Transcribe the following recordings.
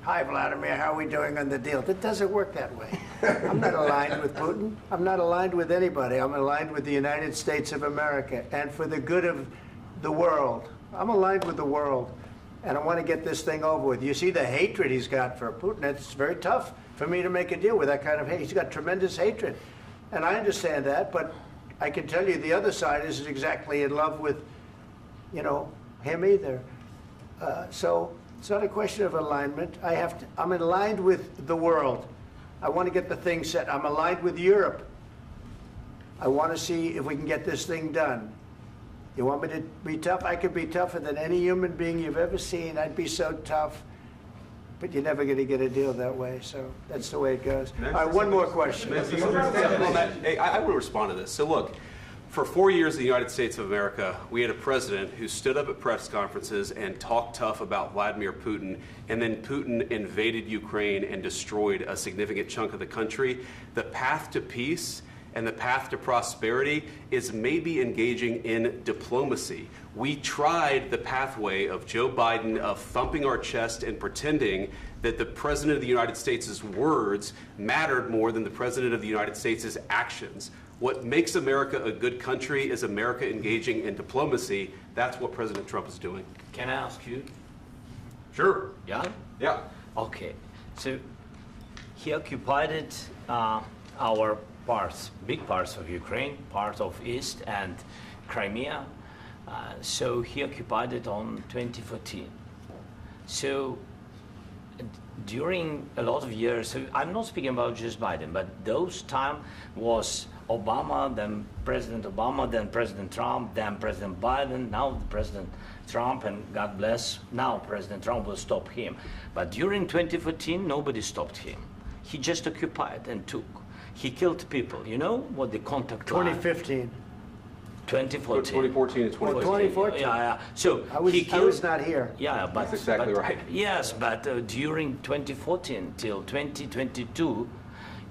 hi, Vladimir, how are we doing on the deal? It doesn't work that way. I'm not aligned with Putin. I'm not aligned with anybody. I'm aligned with the United States of America and for the good of the world. I'm aligned with the world, and I want to get this thing over with. You see the hatred he's got for Putin. It's very tough for me to make a deal with that kind of hate. He's got tremendous hatred, and I understand that, but I can tell you the other side isn't exactly in love with, you know, him either. So it's not a question of alignment. I'm aligned with the world. I want to get the thing set. I'm aligned with Europe. I want to see if we can get this thing done. You want me to be tough? I could be tougher than any human being you've ever seen. I'd be so tough. But you're never going to get a deal that way, so that's the way it goes. All right, one more question. Hey, I want to respond to this. So look, for 4 years in the United States of America, we had a president who stood up at press conferences and talked tough about Vladimir Putin, and then Putin invaded Ukraine and destroyed a significant chunk of the country. The path to peace and the path to prosperity is maybe engaging in diplomacy. We tried the pathway of Joe Biden of thumping our chest and pretending that the President of the United States' words mattered more than the President of the United States' actions. What makes America a good country is America engaging in diplomacy. That's what President Trump is doing. Can I ask you? Sure. Yeah? Yeah. Okay. So he occupied our parts, big parts of Ukraine, part of East and Crimea. So he occupied it on 2014. So during a lot of years, so I'm not speaking about just Biden, but those time was Obama, then President Obama, then President Trump, then President Biden, now President Trump, and God bless, now President Trump will stop him. But during 2014, nobody stopped him. He just occupied and took. He killed people. You know what the contact line? 2015. 2014. 2014 and 2015. 2014. Yeah. So I was not here. Yeah, but that's exactly right. Yes, but during 2014 till 2022,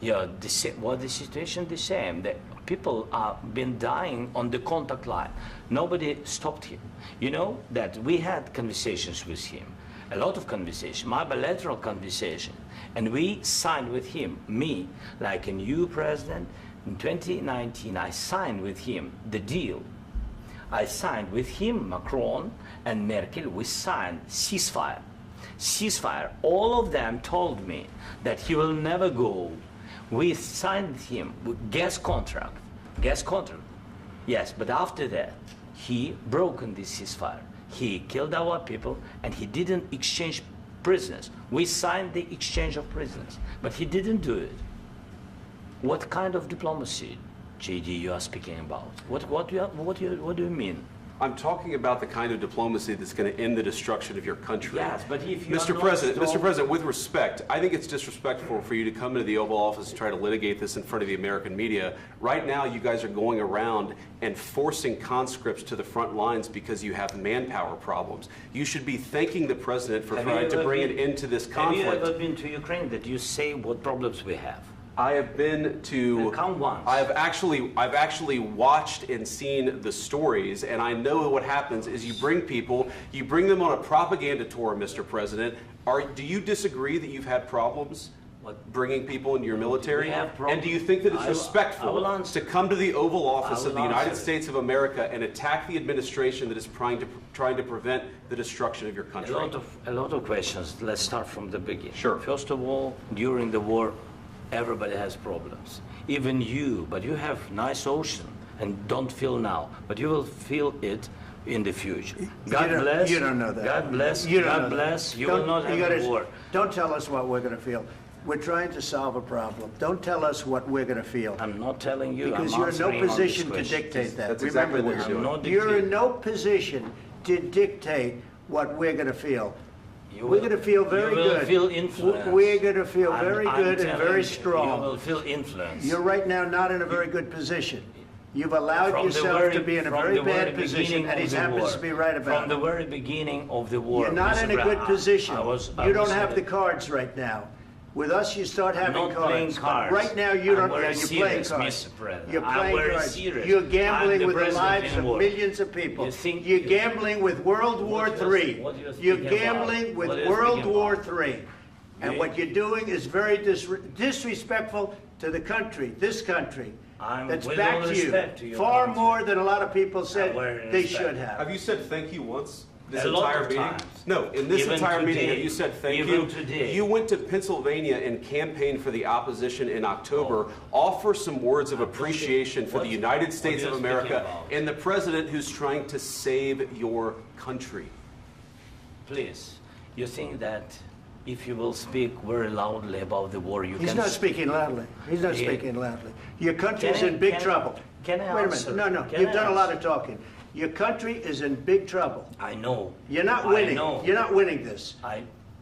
yeah, the situation the same. The people have been dying on the contact line. Nobody stopped him. You know that we had conversations with him, a lot of conversation, my bilateral conversation, and we signed with him, me, like a new president. In 2019, I signed with him the deal. I signed with him, Macron and Merkel, we signed ceasefire. Ceasefire. All of them told me that he will never go. We signed him with gas contract. Gas contract. Yes, but after that, he broken this ceasefire. He killed our people and he didn't exchange prisoners. We signed the exchange of prisoners, but he didn't do it. What kind of diplomacy, JD, you are speaking about? What do you mean? I'm talking about the kind of diplomacy that's going to end the destruction of your country. Yes, but if you Mr. President, with respect, I think it's disrespectful for you to come into the Oval Office and try to litigate this in front of the American media. Right now, you guys are going around and forcing conscripts to the front lines because you have manpower problems. You should be thanking the President for trying to bring an end to this conflict. Have you ever been to Ukraine that you say what problems we have? I have been to. Count once. I've actually watched and seen the stories, and I know what happens is you bring them on a propaganda tour, Mr. President. Do you disagree that you've had problems bringing people into your military? And do you think that it's respectful to come to the Oval Office of the United States of America and attack the administration that is trying to prevent the destruction of your country? A lot of questions. Let's start from the beginning. Sure. First of all, during the war, everybody has problems, even you, but you have nice ocean and don't feel now, but you will feel it in the future. God bless. You don't know that. God bless. You God bless. You will not have a war. Don't tell us what we're going to feel. We're trying to solve a problem. Don't tell us what we're going to feel. I'm not telling you. Because you're in no position to dictate that. That's exactly what you're doing. You're in no position to dictate what we're going to feel. We're going to feel very good. You will feel influence. We're going to feel very good and very strong. You will feel influence. You're right now not in a very good position. You've allowed yourself to be in a very bad position, and he happens to be right about it. From the very beginning of the war. You're not in a good position. You don't have the cards right now. With us, you start having cards. Right now, you don't. You're playing cards. You're playing cards. You're gambling with the lives of millions of people. You're gambling with World War III. You're gambling with World War III. And what you're doing is very disrespectful to the country, this country. That's with back all to you. respect to your Far country. more than a lot of people said they respect. should have. Have you said thank you once? This A lot entire of meeting? times. No, in this Even entire meeting, today. have you said thank Even you? today. You went to Pennsylvania and campaigned for the opposition in October. Offer some words of appreciation for the United States of America and the president who's trying to save your country. Please, you think that if you will speak very loudly about the war, you He's can... not speaking loudly. He's not Yeah. speaking loudly. Your country's Can I- in big can I- trouble. can I Wait a answer? minute. No, Can you've I done a lot answer? of talking. Your country is in big trouble. I know. You're not I winning. know. You're not winning this.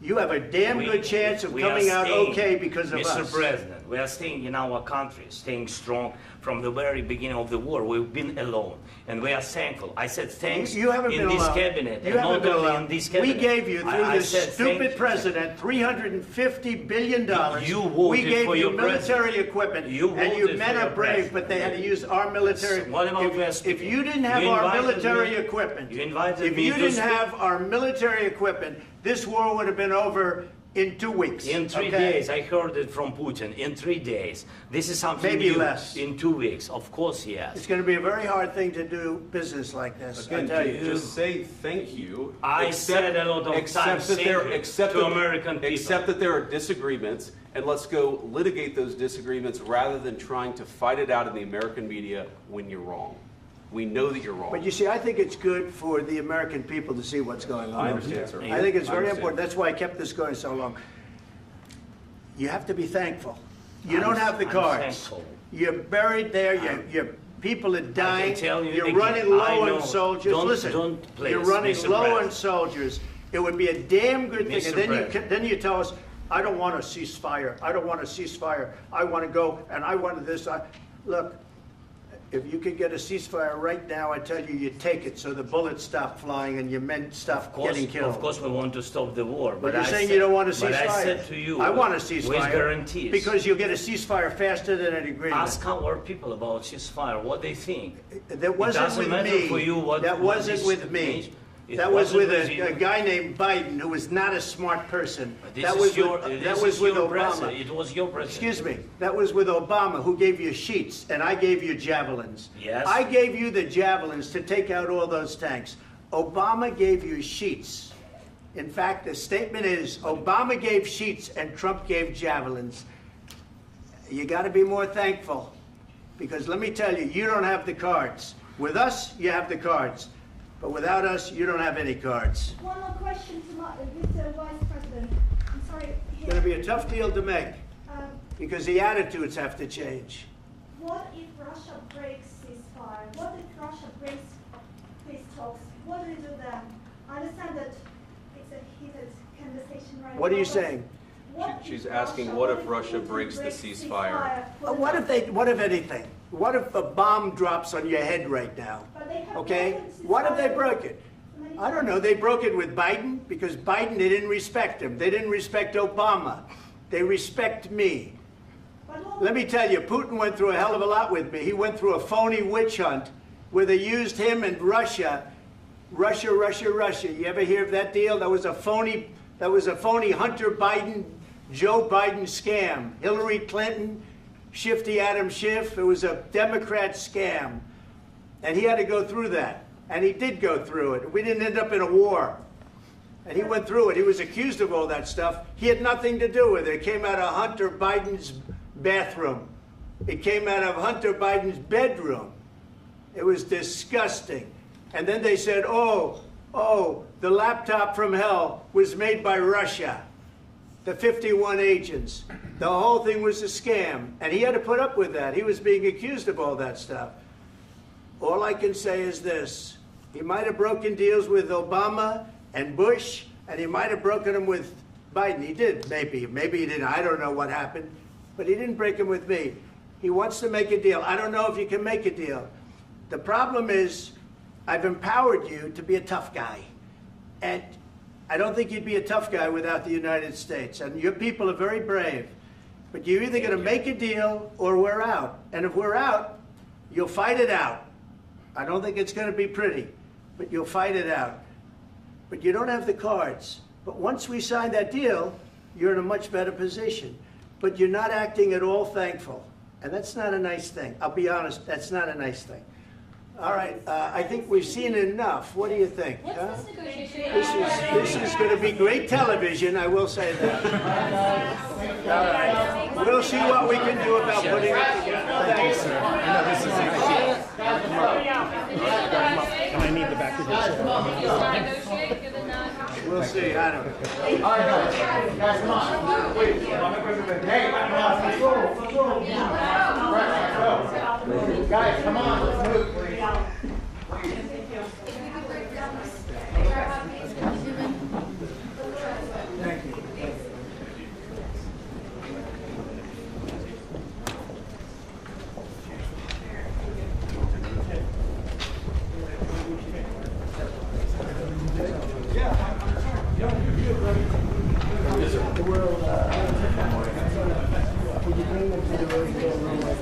You have a damn good chance of we are coming out staying, okay because of Mr. us. President, we are staying in our country, staying strong from the very beginning of the war. We've been alone, and we are thankful. I said thanks You haven't in been this alone. cabinet, You and haven't not been only alone. in this We cabinet. gave you, through I this said thank stupid you. president, $350 billion. You voted we gave for you your military president. equipment, You and you voted men for are your brave, president. but they had to use our military. What about you if speaking? you didn't have You our invited military me- equipment, you invited if me you to didn't speak. have our military equipment, this war would have been over in 2 weeks. In 3 okay? days, I heard it from Putin. In 3 days, this is something Maybe new. less. In 2 weeks, of course, yes. It's going to be a very hard thing to do business like this. I Again, tell you. just say thank you. I said a lot of accept times that there- thank you accept to that- American people. Accept that there are disagreements, and let's go litigate those disagreements rather than trying to fight it out in the American media when you're wrong. We know that you're wrong. But you see, I think it's good for the American people to see what's going on. I understand, sir. I think it's I very understand. important. That's why I kept this going so long. You have to be thankful. You I'm- don't have the I'm cards. thankful. You're buried there. Your people are dying. tell you You're again, running I low know. on soldiers. Don't- Listen, don't please, you're running Mr. low on President. soldiers. It would be a damn good thing. Mr. And then President. then you tell us, I don't want a ceasefire. I don't want a ceasefire. I want to go and I want this. Look, if you could get a ceasefire right now, I tell you, you take it so the bullets stop flying and your men stop getting killed. Of course, we want to stop the war. But you're I saying said- you don't want a ceasefire. But I said to you, I want a with ceasefire. guarantees. Because you'll get a ceasefire faster than an agreement. Ask our people about ceasefire, what they think. That wasn't doesn't with matter me. for you what- That what wasn't this with me. means. It That was wasn't with with you. a guy named Biden, who was not a smart person. This That is was your, with, this that was is with your Obama. president. It was your president. Excuse me. That was with Obama, who gave you sheets, and I gave you javelins. Yes. I gave you the javelins to take out all those tanks. Obama gave you sheets. In fact, the statement is Obama gave sheets and Trump gave javelins. You got to be more thankful, because let me tell you, you don't have the cards. With us, you have the cards. But without us, you don't have any cards. One more question to Mr. Vice President. I'm sorry. It's going to be a tough deal to make, Um, because the attitudes have to change. what if Russia breaks ceasefire? What if Russia breaks peace talks? What do you do then? I understand that it's a heated conversation right now. What are you but saying? what She's if asking, Russia- what if Russia Putin breaks the ceasefire? What if anything? What if a bomb drops on your head right now? But they have Okay? broken ceasefire What if they broke it? many I don't know. They broke it with Biden, because Biden, they didn't respect him. They didn't respect Obama. They respect me. But what Let me tell you, Putin went through a hell of a lot with me. He went through a phony witch hunt where they used him and Russia. Russia. You ever hear of that deal? That was a phony Hunter Biden, Joe Biden scam. Hillary Clinton, Shifty Adam Schiff. It was a Democrat scam. And he had to go through that. And he did go through it. We didn't end up in a war. And he went through it. He was accused of all that stuff. He had nothing to do with it. It came out of Hunter Biden's bathroom. It came out of Hunter Biden's bedroom. It was disgusting. And then they said, oh, the laptop from hell was made by Russia. The 51 agents. The whole thing was a scam. And he had to put up with that. He was being accused of all that stuff. All I can say is this. He might have broken deals with Obama and Bush, and he might have broken them with Biden. He did, maybe. Maybe he didn't. I don't know what happened. But he didn't break them with me. He wants to make a deal. I don't know if you can make a deal. The problem is, I've empowered you to be a tough guy. And I don't think you'd be a tough guy without the United States. And your people are very brave. But you're either going to make a deal or we're out. And if we're out, you'll fight it out. I don't think it's going to be pretty, but you'll fight it out. But you don't have the cards. But once we sign that deal, you're in a much better position. But you're not acting at all thankful. And that's not a nice thing. I'll be honest, that's not a nice thing. All right, I think we've seen enough. What do you think? What's huh? this negotiation? This is going to be great television, I will say that. All right. We'll see what we can do about putting it together. Thanks. And I need the back of this. Negotiate, you're the non. We'll see. I don't know. Guys, come on. Wait. Hey, come on. Let's go. Guys, come on. Let's move, please. Thank you. The world, would you bring them to the room?